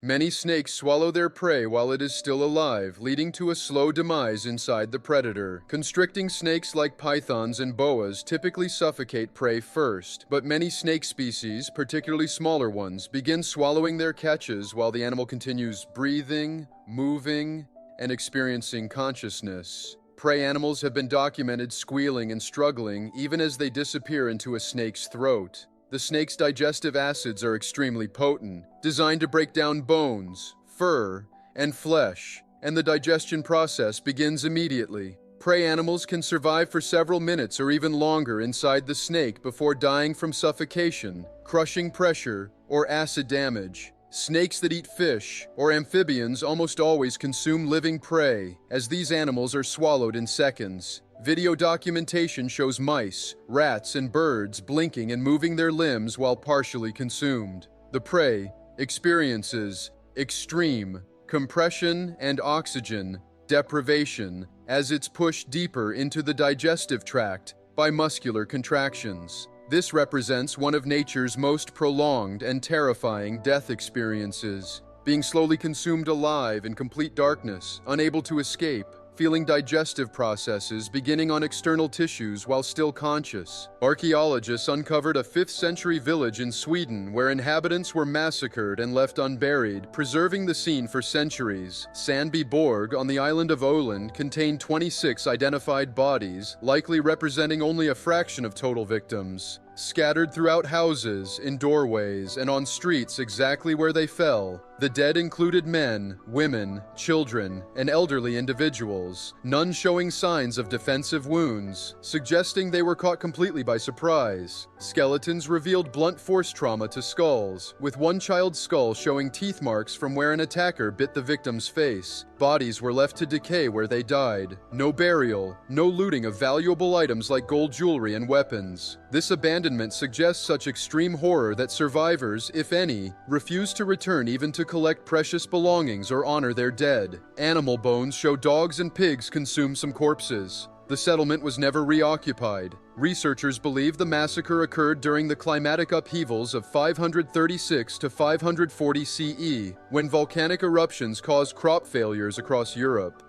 Many snakes swallow their prey while it is still alive, leading to a slow demise inside the predator. Constricting snakes like pythons and boas typically suffocate prey first, but many snake species, particularly smaller ones, begin swallowing their catches while the animal continues breathing, moving, and experiencing consciousness. Prey animals have been documented squealing and struggling even as they disappear into a snake's throat. The snake's digestive acids are extremely potent, designed to break down bones, fur, and flesh, and the digestion process begins immediately. Prey animals can survive for several minutes or even longer inside the snake before dying from suffocation, crushing pressure, or acid damage. Snakes that eat fish or amphibians almost always consume living prey, as these animals are swallowed in seconds. Video documentation shows mice, rats, and birds blinking and moving their limbs while partially consumed. The prey experiences extreme compression and oxygen deprivation as it's pushed deeper into the digestive tract by muscular contractions. This represents one of nature's most prolonged and terrifying death experiences, being slowly consumed alive in complete darkness, unable to escape, feeling digestive processes beginning on external tissues while still conscious. Archaeologists uncovered a 5th century village in Sweden where inhabitants were massacred and left unburied, preserving the scene for centuries. Sandbyborg on the island of Öland contained 26 identified bodies, likely representing only a fraction of total victims. Scattered throughout houses, in doorways, and on streets exactly where they fell, the dead included men, women, children, and elderly individuals, none showing signs of defensive wounds, suggesting they were caught completely by surprise. Skeletons revealed blunt force trauma to skulls, with one child's skull showing teeth marks from where an attacker bit the victim's face. Bodies were left to decay where they died. No burial, no looting of valuable items like gold jewelry and weapons. This abandonment suggests such extreme horror that survivors, if any, refuse to return even to collect precious belongings or honor their dead. Animal bones show dogs and pigs consume some corpses. The settlement was never reoccupied. Researchers believe the massacre occurred during the climatic upheavals of 536 to 540 CE, when volcanic eruptions caused crop failures across Europe,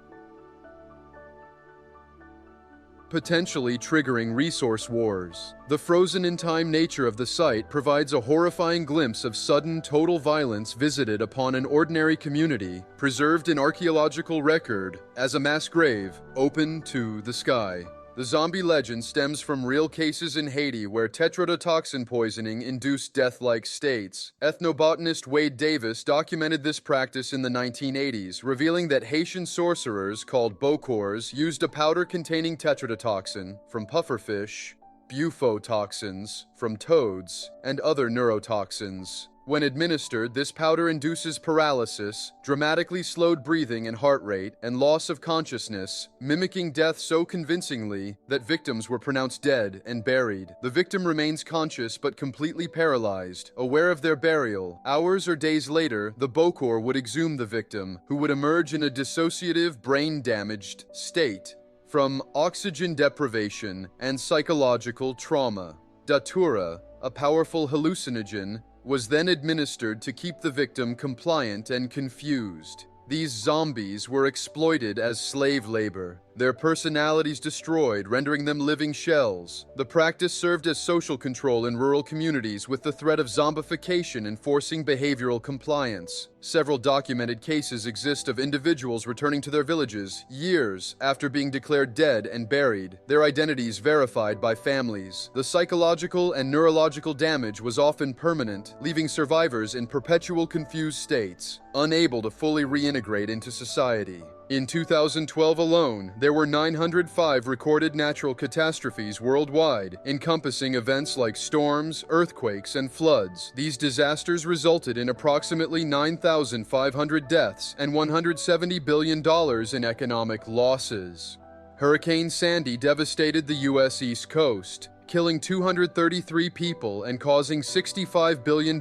potentially triggering resource wars. The frozen-in-time nature of the site provides a horrifying glimpse of sudden, total violence visited upon an ordinary community, preserved in archaeological record as a mass grave open to the sky. The zombie legend stems from real cases in Haiti where tetrodotoxin poisoning induced death-like states. Ethnobotanist Wade Davis documented this practice in the 1980s, revealing that Haitian sorcerers called bokors used a powder containing tetrodotoxin from pufferfish, bufotoxins from toads, and other neurotoxins. When administered, this powder induces paralysis, dramatically slowed breathing and heart rate, and loss of consciousness, mimicking death so convincingly that victims were pronounced dead and buried. The victim remains conscious but completely paralyzed, aware of their burial. Hours or days later, the bokor would exhume the victim, who would emerge in a dissociative, brain-damaged state from oxygen deprivation and psychological trauma. Datura, a powerful hallucinogen, was then administered to keep the victim compliant and confused. These zombies were exploited as slave labor, their personalities destroyed, rendering them living shells. The practice served as social control in rural communities with the threat of zombification enforcing behavioral compliance. Several documented cases exist of individuals returning to their villages years after being declared dead and buried, their identities verified by families. The psychological and neurological damage was often permanent, leaving survivors in perpetual confused states, unable to fully reintegrate into society. In 2012 alone, there were 905 recorded natural catastrophes worldwide, encompassing events like storms, earthquakes, and floods. These disasters resulted in approximately 9,500 deaths and $170 billion in economic losses. Hurricane Sandy devastated the U.S. East Coast, killing 233 people and causing $65 billion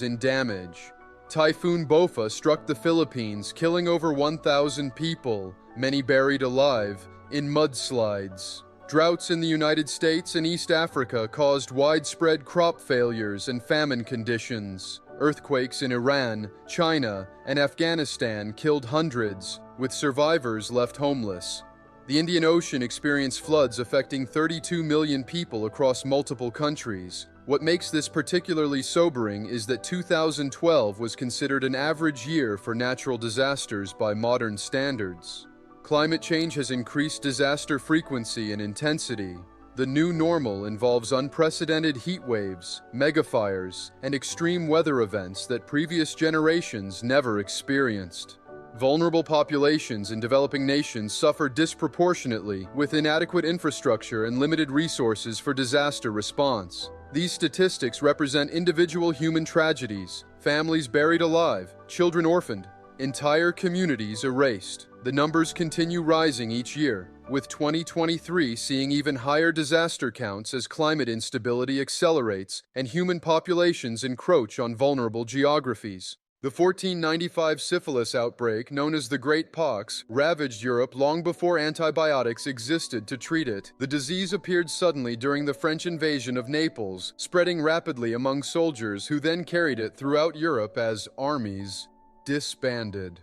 in damage. Typhoon Bofa struck the Philippines, killing over 1,000 people, many buried alive, in mudslides. Droughts in the United States and East Africa caused widespread crop failures and famine conditions. Earthquakes in Iran, China, and Afghanistan killed hundreds, with survivors left homeless. The Indian Ocean experienced floods affecting 32 million people across multiple countries. What makes this particularly sobering is that 2012 was considered an average year for natural disasters by modern standards. Climate change has increased disaster frequency and intensity. The new normal involves unprecedented heat waves, megafires, and extreme weather events that previous generations never experienced. Vulnerable populations in developing nations suffer disproportionately with inadequate infrastructure and limited resources for disaster response. These statistics represent individual human tragedies, families buried alive, children orphaned, entire communities erased. The numbers continue rising each year, with 2023 seeing even higher disaster counts as climate instability accelerates and human populations encroach on vulnerable geographies. The 1495 syphilis outbreak, known as the Great Pox, ravaged Europe long before antibiotics existed to treat it. The disease appeared suddenly during the French invasion of Naples, spreading rapidly among soldiers who then carried it throughout Europe as armies disbanded.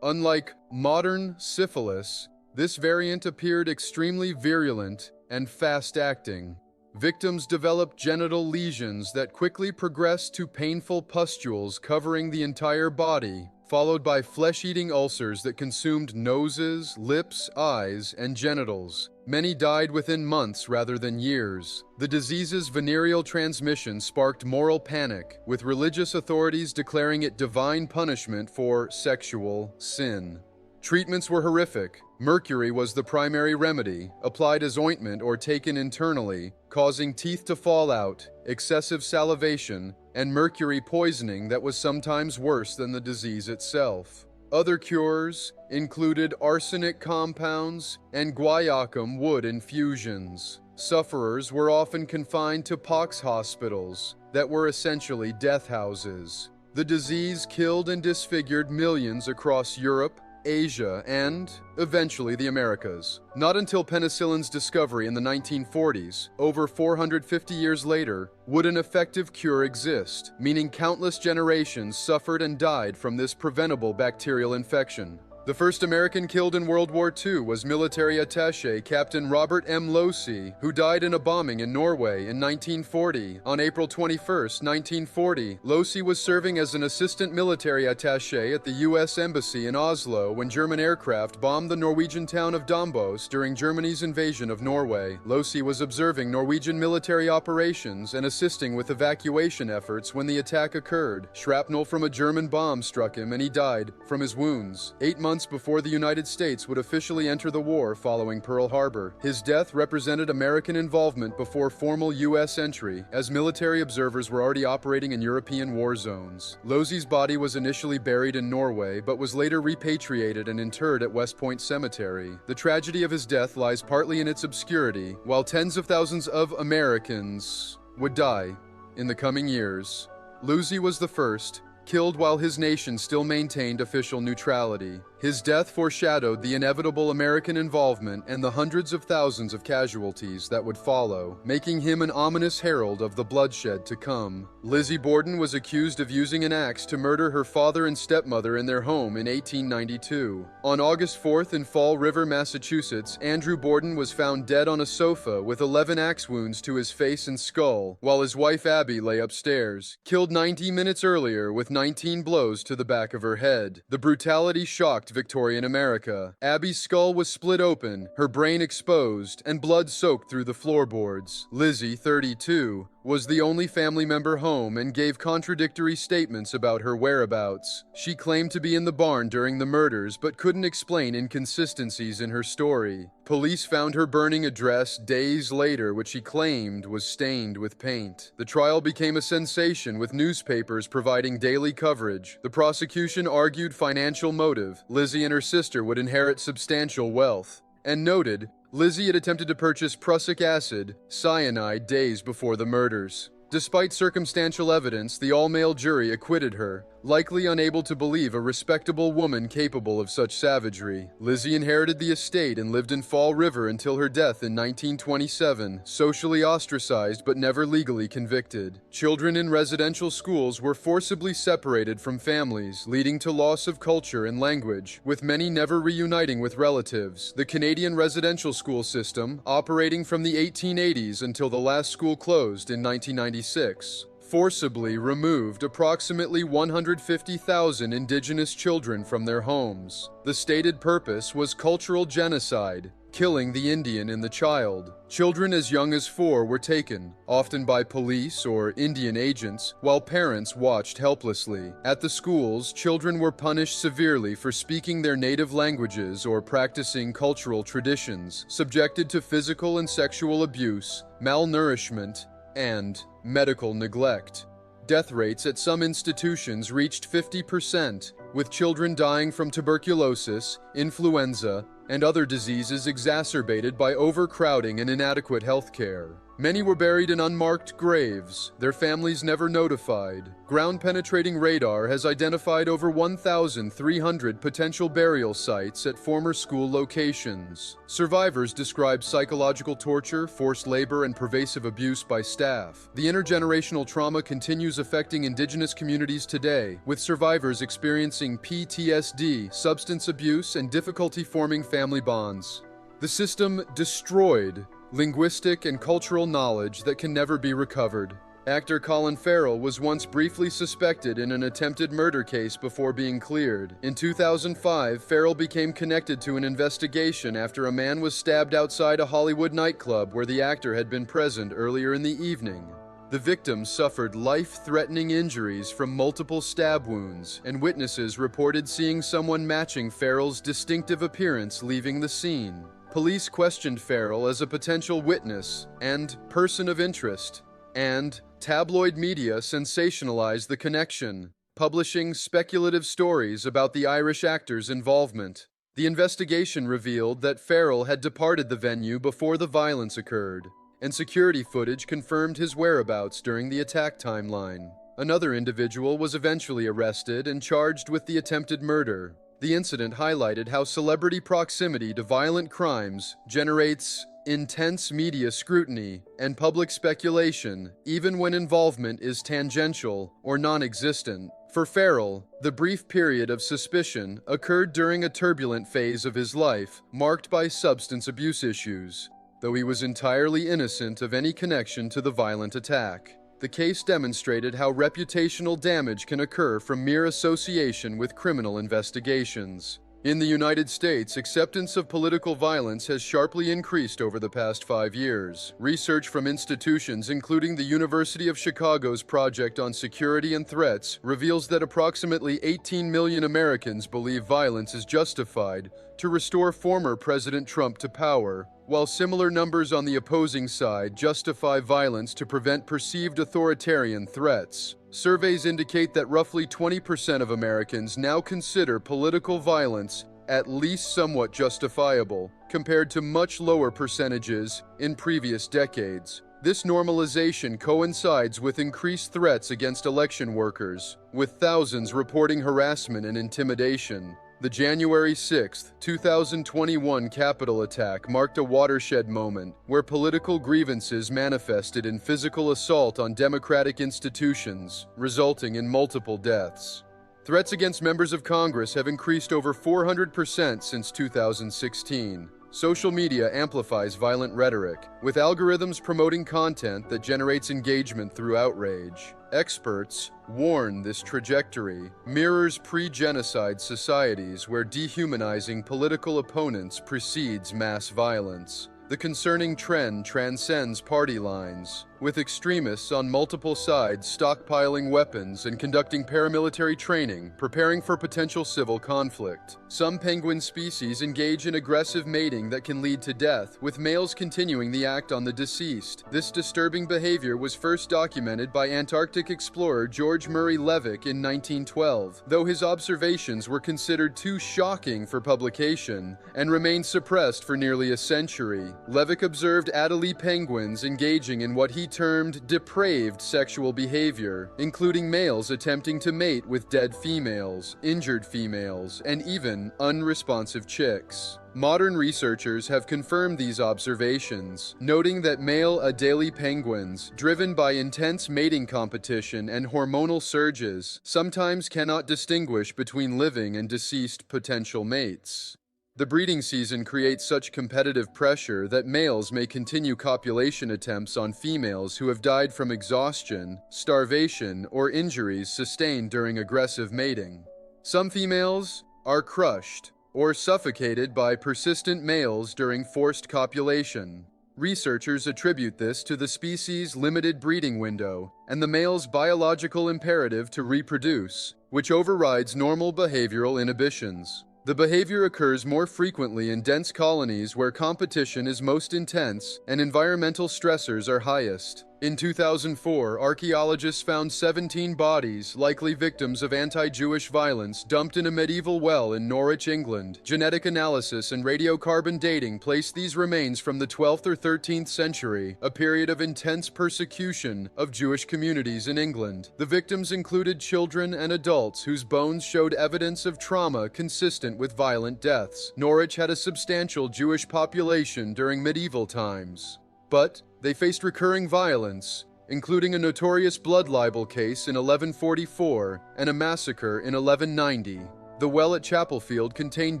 Unlike modern syphilis, this variant appeared extremely virulent and fast-acting. Victims developed genital lesions that quickly progressed to painful pustules covering the entire body, followed by flesh-eating ulcers that consumed noses, lips, eyes, and genitals. Many died within months rather than years. The disease's venereal transmission sparked moral panic, with religious authorities declaring it divine punishment for sexual sin. Treatments were horrific. Mercury was the primary remedy, applied as ointment or taken internally, causing teeth to fall out, excessive salivation, and mercury poisoning that was sometimes worse than the disease itself. Other cures included arsenic compounds and guaiacum wood infusions. Sufferers were often confined to pox hospitals that were essentially death houses. The disease killed and disfigured millions across Europe, Asia, and, eventually, the Americas. Not until penicillin's discovery in the 1940s, over 450 years later, would an effective cure exist, meaning countless generations suffered and died from this preventable bacterial infection. The first American killed in World War II was military attaché Captain Robert M. Losey, who died in a bombing in Norway in 1940. On April 21, 1940, Losey was serving as an assistant military attaché at the U.S. Embassy in Oslo when German aircraft bombed the Norwegian town of Dombås during Germany's invasion of Norway. Losey was observing Norwegian military operations and assisting with evacuation efforts when the attack occurred. Shrapnel from a German bomb struck him and he died from his wounds. 8 months before the United States would officially enter the war following Pearl Harbor. His death represented American involvement before formal U.S. entry, as military observers were already operating in European war zones. Losey's body was initially buried in Norway, but was later repatriated and interred at West Point Cemetery. The tragedy of his death lies partly in its obscurity, while tens of thousands of Americans would die in the coming years. Losey was the first, killed while his nation still maintained official neutrality. His death foreshadowed the inevitable American involvement and the hundreds of thousands of casualties that would follow, making him an ominous herald of the bloodshed to come. Lizzie Borden was accused of using an axe to murder her father and stepmother in their home in 1892. On August 4th in Fall River, Massachusetts, Andrew Borden was found dead on a sofa with 11 axe wounds to his face and skull, while his wife Abby lay upstairs, killed 90 minutes earlier with 19 blows to the back of her head. The brutality shocked Victorian America. Abby's skull was split open, her brain exposed, and blood soaked through the floorboards. Lizzie, 32, was the only family member home and gave contradictory statements about her whereabouts. She claimed to be in the barn during the murders but couldn't explain inconsistencies in her story. Police found her burning a dress days later which she claimed was stained with paint. The trial became a sensation with newspapers providing daily coverage. The prosecution argued financial motive. Lizzie and her sister would inherit substantial wealth, and noted Lizzie had attempted to purchase prussic acid, cyanide, days before the murders. Despite circumstantial evidence, the all-male jury acquitted her, likely unable to believe a respectable woman capable of such savagery. Lizzie inherited the estate and lived in Fall River until her death in 1927, socially ostracized but never legally convicted. Children in residential schools were forcibly separated from families, leading to loss of culture and language, with many never reuniting with relatives. The Canadian residential school system, operating from the 1880s until the last school closed in 1996, forcibly removed approximately 150,000 Indigenous children from their homes. The stated purpose was cultural genocide, killing the Indian in the child. Children as young as 4 were taken, often by police or Indian agents, while parents watched helplessly. At the schools, children were punished severely for speaking their native languages or practicing cultural traditions, subjected to physical and sexual abuse, malnourishment, and medical neglect. Death rates at some institutions reached 50%, with children dying from tuberculosis, influenza, and other diseases exacerbated by overcrowding and inadequate health care. Many were buried in unmarked graves, their families never notified. Ground-penetrating radar has identified over 1,300 potential burial sites at former school locations. Survivors describe psychological torture, forced labor, and pervasive abuse by staff. The intergenerational trauma continues affecting Indigenous communities today, with survivors experiencing PTSD, substance abuse, and difficulty forming family bonds. The system destroyed linguistic and cultural knowledge that can never be recovered. Actor Colin Farrell was once briefly suspected in an attempted murder case before being cleared. In 2005, Farrell became connected to an investigation after a man was stabbed outside a Hollywood nightclub where the actor had been present earlier in the evening. The victim suffered life-threatening injuries from multiple stab wounds, and witnesses reported seeing someone matching Farrell's distinctive appearance leaving the scene. Police questioned Farrell as a potential witness and person of interest, and tabloid media sensationalized the connection, publishing speculative stories about the Irish actor's involvement. The investigation revealed that Farrell had departed the venue before the violence occurred, and security footage confirmed his whereabouts during the attack timeline. Another individual was eventually arrested and charged with the attempted murder. The incident highlighted how celebrity proximity to violent crimes generates intense media scrutiny and public speculation, even when involvement is tangential or non-existent. For Farrell, the brief period of suspicion occurred during a turbulent phase of his life, marked by substance abuse issues, though he was entirely innocent of any connection to the violent attack. The case demonstrated how reputational damage can occur from mere association with criminal investigations. In the United States, acceptance of political violence has sharply increased over the past 5 years. Research from institutions including the University of Chicago's Project on Security and Threats reveals that approximately 18 million Americans believe violence is justified to restore former President Trump to power, while similar numbers on the opposing side justify violence to prevent perceived authoritarian threats. Surveys indicate that roughly 20% of Americans now consider political violence at least somewhat justifiable, compared to much lower percentages in previous decades. This normalization coincides with increased threats against election workers, with thousands reporting harassment and intimidation. The January 6, 2021 Capitol attack marked a watershed moment where political grievances manifested in physical assault on democratic institutions, resulting in multiple deaths. Threats against members of Congress have increased over 400% since 2016. Social media amplifies violent rhetoric, with algorithms promoting content that generates engagement through outrage. Experts warn this trajectory mirrors pre-genocide societies where dehumanizing political opponents precedes mass violence. The concerning trend transcends party lines, with extremists on multiple sides stockpiling weapons and conducting paramilitary training, preparing for potential civil conflict. Some penguin species engage in aggressive mating that can lead to death, with males continuing the act on the deceased. This disturbing behavior was first documented by Antarctic explorer George Murray Levick in 1912, though his observations were considered too shocking for publication and remained suppressed for nearly a century. Levick observed Adelie penguins engaging in what he termed depraved sexual behavior, including males attempting to mate with dead females, injured females, and even unresponsive chicks. Modern researchers have confirmed these observations, noting that male Adelie penguins, driven by intense mating competition and hormonal surges, sometimes cannot distinguish between living and deceased potential mates. The breeding season creates such competitive pressure that males may continue copulation attempts on females who have died from exhaustion, starvation, or injuries sustained during aggressive mating. Some females are crushed or suffocated by persistent males during forced copulation. Researchers attribute this to the species' limited breeding window and the male's biological imperative to reproduce, which overrides normal behavioral inhibitions. The behavior occurs more frequently in dense colonies where competition is most intense and environmental stressors are highest. In 2004, archaeologists found 17 bodies, likely victims of anti-Jewish violence, dumped in a medieval well in Norwich, England. Genetic analysis and radiocarbon dating placed these remains from the 12th or 13th century, a period of intense persecution of Jewish communities in England. The victims included children and adults whose bones showed evidence of trauma consistent with violent deaths. Norwich had a substantial Jewish population during medieval times. But they faced recurring violence, including a notorious blood libel case in 1144 and a massacre in 1190. The well at Chapelfield contained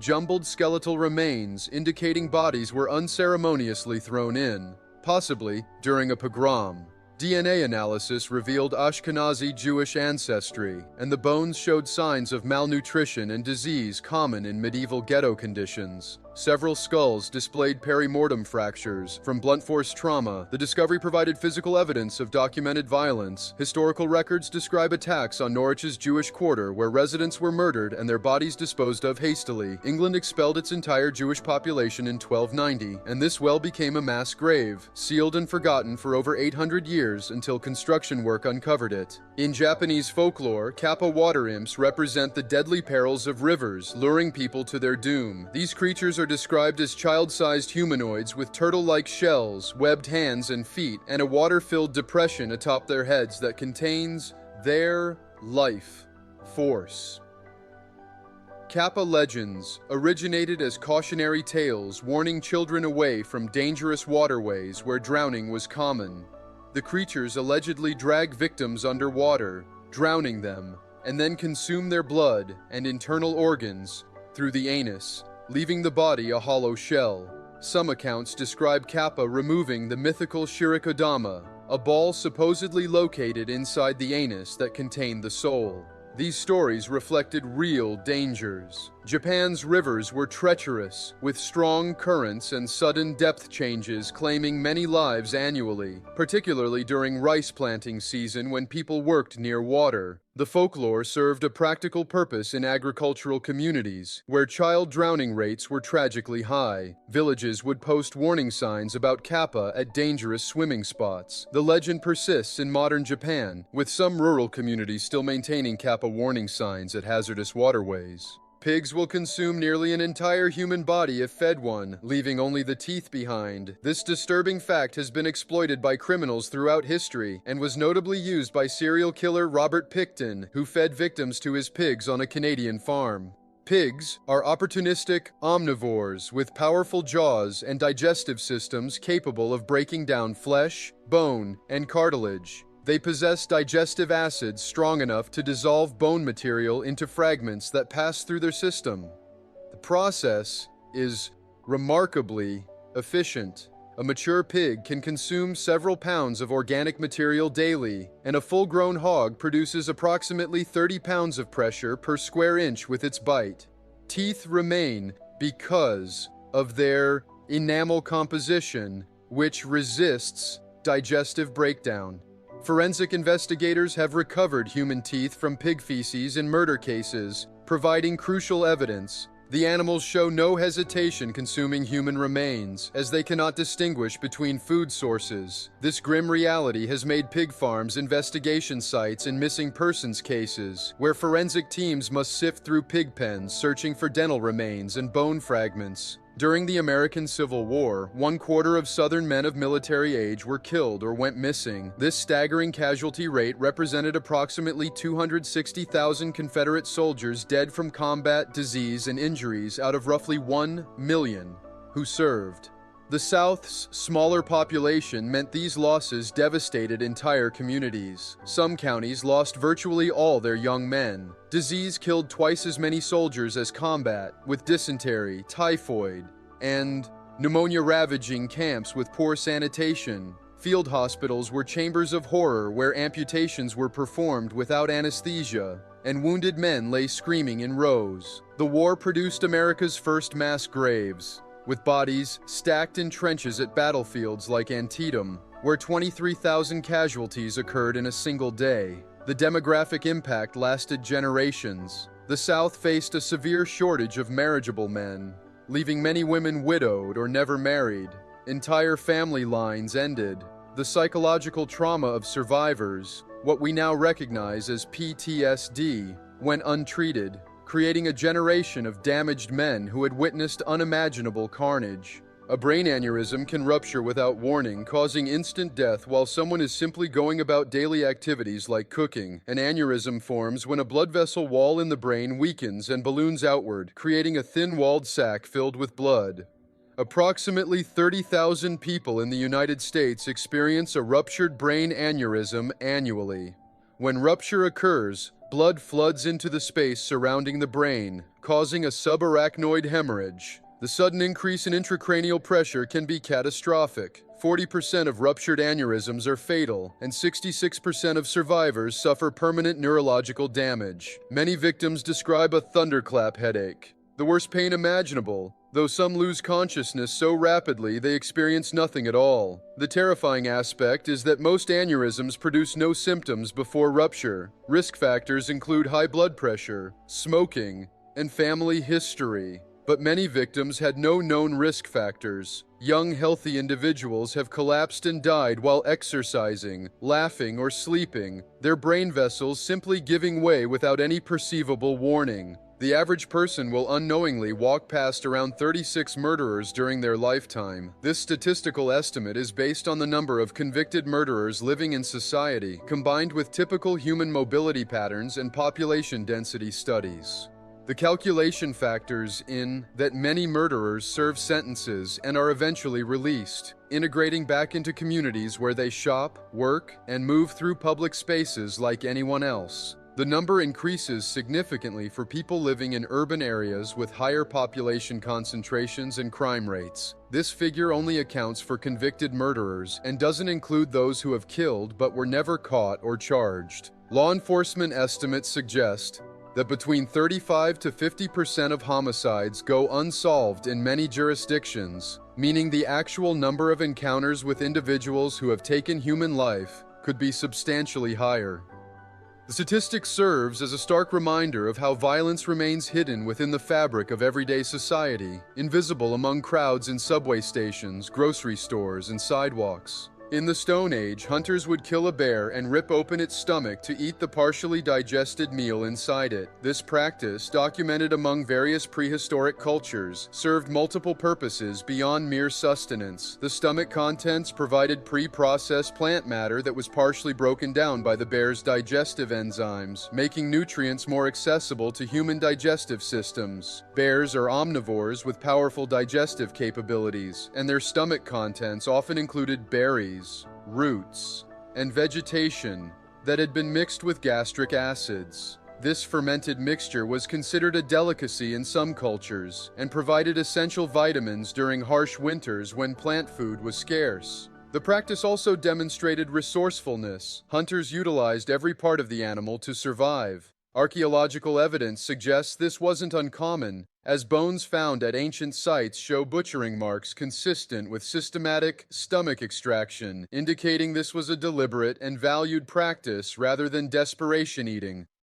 jumbled skeletal remains indicating bodies were unceremoniously thrown in, possibly during a pogrom. DNA analysis revealed Ashkenazi Jewish ancestry, and the bones showed signs of malnutrition and disease common in medieval ghetto conditions. Several skulls displayed perimortem fractures from blunt force trauma. The discovery provided physical evidence of documented violence. Historical records describe attacks on Norwich's Jewish quarter where residents were murdered and their bodies disposed of hastily. England expelled its entire Jewish population in 1290, and this well became a mass grave, sealed and forgotten for over 800 years until construction work uncovered it. In Japanese folklore, kappa water imps represent the deadly perils of rivers, luring people to their doom. These creatures are described as child-sized humanoids with turtle-like shells, webbed hands and feet, and a water-filled depression atop their heads that contains their life force. Kappa legends originated as cautionary tales warning children away from dangerous waterways where drowning was common. The creatures allegedly drag victims underwater, drowning them, and then consume their blood and internal organs through the anus, leaving the body a hollow shell. Some accounts describe Kappa removing the mythical shirikodama, a ball supposedly located inside the anus that contained the soul. These stories reflected real dangers. Japan's rivers were treacherous, with strong currents and sudden depth changes claiming many lives annually, particularly during rice planting season when people worked near water. The folklore served a practical purpose in agricultural communities, where child drowning rates were tragically high. Villages would post warning signs about kappa at dangerous swimming spots. The legend persists in modern Japan, with some rural communities still maintaining kappa warning signs at hazardous waterways. Pigs will consume nearly an entire human body if fed one, leaving only the teeth behind. This disturbing fact has been exploited by criminals throughout history and was notably used by serial killer Robert Pickton, who fed victims to his pigs on a Canadian farm. Pigs are opportunistic omnivores with powerful jaws and digestive systems capable of breaking down flesh, bone, and cartilage. They possess digestive acids strong enough to dissolve bone material into fragments that pass through their system. The process is remarkably efficient. A mature pig can consume several pounds of organic material daily, and a full-grown hog produces approximately 30 pounds of pressure per square inch with its bite. Teeth remain because of their enamel composition, which resists digestive breakdown. Forensic investigators have recovered human teeth from pig feces in murder cases, providing crucial evidence. The animals show no hesitation consuming human remains, as they cannot distinguish between food sources. This grim reality has made pig farms investigation sites in missing persons cases, where forensic teams must sift through pig pens searching for dental remains and bone fragments. During the American Civil War, 1/4 of Southern men of military age were killed or went missing. This staggering casualty rate represented approximately 260,000 Confederate soldiers dead from combat, disease, and injuries out of roughly 1 million who served. The South's smaller population meant these losses devastated entire communities. Some counties lost virtually all their young men. Disease killed twice as many soldiers as combat, with dysentery, typhoid, and pneumonia ravaging camps with poor sanitation. Field hospitals were chambers of horror where amputations were performed without anesthesia, and wounded men lay screaming in rows. The war produced America's first mass graves, with bodies stacked in trenches at battlefields like Antietam, where 23,000 casualties occurred in a single day. The demographic impact lasted generations. The South faced a severe shortage of marriageable men, leaving many women widowed or never married. Entire family lines ended. The psychological trauma of survivors, what we now recognize as PTSD, went untreated, creating a generation of damaged men who had witnessed unimaginable carnage. A brain aneurysm can rupture without warning, causing instant death while someone is simply going about daily activities like cooking. An aneurysm forms when a blood vessel wall in the brain weakens and balloons outward, creating a thin-walled sac filled with blood. Approximately 30,000 people in the United States experience a ruptured brain aneurysm annually. When rupture occurs, blood floods into the space surrounding the brain, causing a subarachnoid hemorrhage. The sudden increase in intracranial pressure can be catastrophic. 40% of ruptured aneurysms are fatal, and 66% of survivors suffer permanent neurological damage. Many victims describe a thunderclap headache, the worst pain imaginable, though some lose consciousness so rapidly they experience nothing at all. The terrifying aspect is that most aneurysms produce no symptoms before rupture. Risk factors include high blood pressure, smoking, and family history. But many victims had no known risk factors. Young, healthy individuals have collapsed and died while exercising, laughing, or sleeping, their brain vessels simply giving way without any perceivable warning. The average person will unknowingly walk past around 36 murderers during their lifetime. This statistical estimate is based on the number of convicted murderers living in society, combined with typical human mobility patterns and population density studies. The calculation factors in that many murderers serve sentences and are eventually released, integrating back into communities where they shop, work, and move through public spaces like anyone else. The number increases significantly for people living in urban areas with higher population concentrations and crime rates. This figure only accounts for convicted murderers and doesn't include those who have killed but were never caught or charged. Law enforcement estimates suggest that between 35 to 50% of homicides go unsolved in many jurisdictions, meaning the actual number of encounters with individuals who have taken human life could be substantially higher. The statistic serves as a stark reminder of how violence remains hidden within the fabric of everyday society, invisible among crowds in subway stations, grocery stores, and sidewalks. In the Stone Age, hunters would kill a bear and rip open its stomach to eat the partially digested meal inside it. This practice, documented among various prehistoric cultures, served multiple purposes beyond mere sustenance. The stomach contents provided pre-processed plant matter that was partially broken down by the bear's digestive enzymes, making nutrients more accessible to human digestive systems. Bears are omnivores with powerful digestive capabilities, and their stomach contents often included berries, roots, and vegetation that had been mixed with gastric acids. This fermented mixture was considered a delicacy in some cultures and provided essential vitamins during harsh winters when plant food was scarce. The practice also demonstrated resourcefulness. Hunters utilized every part of the animal to survive. Archaeological evidence suggests this wasn't uncommon, as bones found at ancient sites show butchering marks consistent with systematic stomach extraction, indicating this was a deliberate and valued practice rather than desperation eating.